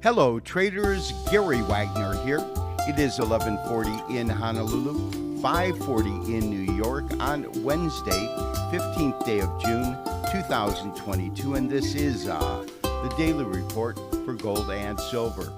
Hello traders, Gary Wagner here. It is 11:40 in Honolulu, 5:40 in New York on Wednesday, 15th day of June, 2022, and this is the daily report for gold and silver.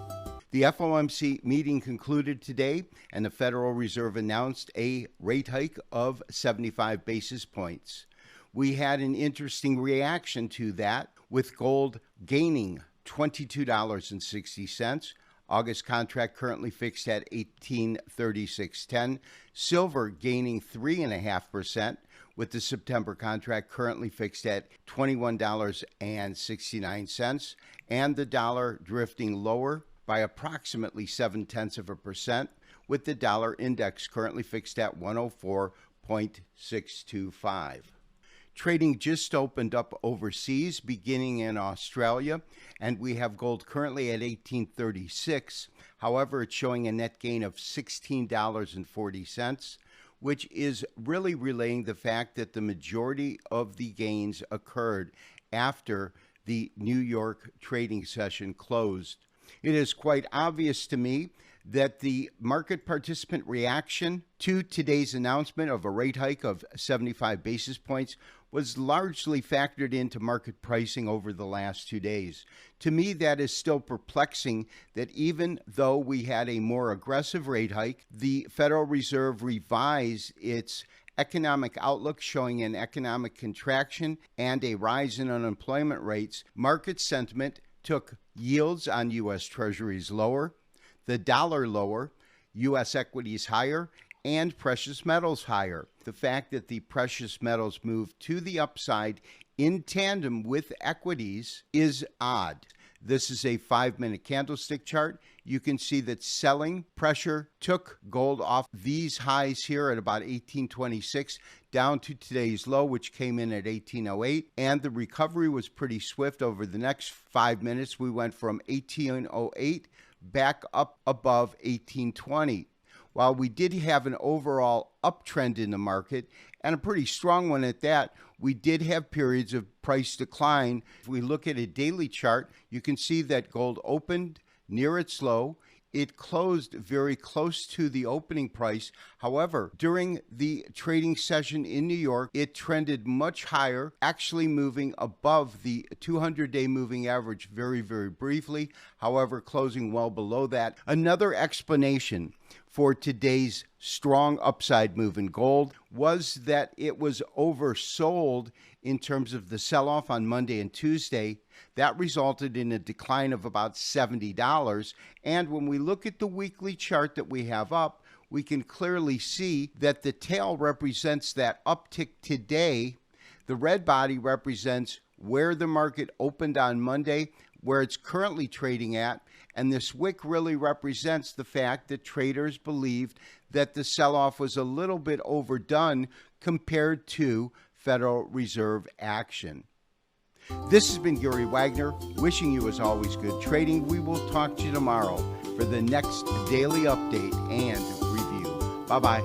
The FOMC meeting concluded today, and the Federal Reserve announced a rate hike of 75 basis points. We had an interesting reaction to that, with gold gaining $22.60. August contract currently fixed at $1836.10. Silver gaining 3.5%, with the September contract currently fixed at $21.69, and the dollar drifting lower by approximately 0.7%, with the dollar index currently fixed at 104.625. Trading just opened up overseas, beginning in Australia, and we have gold currently at $1836. However, it's showing a net gain of $16.40, which is really relaying the fact that the majority of the gains occurred after the New York trading session closed. It is quite obvious to me that the market participant reaction to today's announcement of a rate hike of 75 basis points was largely factored into market pricing over the last 2 days. To me, that is still perplexing that even though we had a more aggressive rate hike, the Federal Reserve revised its economic outlook, showing an economic contraction and a rise in unemployment rates. Market sentiment took yields on U.S. Treasuries lower, the dollar lower, U.S. equities higher, and precious metals higher. The fact that the precious metals moved to the upside in tandem with equities is odd. This is a 5-minute candlestick chart. You can see that selling pressure took gold off these highs here at about 1826 down to today's low, which came in at 1808, and the recovery was pretty swift. Over the next 5 minutes, we went from 1808 back up above 1820. While we did have an overall uptrend in the market, and a pretty strong one at that, we did have periods of price decline. If we look at a daily chart, you can see that gold opened near its low. It closed very close to the opening price. However, during the trading session in New York, it trended much higher, actually moving above the 200-day moving average very, very briefly. However, closing well below that. Another explanation for today's strong upside move in gold was that it was oversold in terms of the sell-off on Monday and Tuesday. That resulted in a decline of about $70. And when we look at the weekly chart that we have up, we can clearly see that the tail represents that uptick today. The red body represents where the market opened on Monday, where it's currently trading at, and this wick really represents the fact that traders believed that the sell-off was a little bit overdone compared to Federal Reserve action. This has been Gary Wagner, wishing you as always good trading. We will talk to you tomorrow for the next daily update and review. Bye-bye.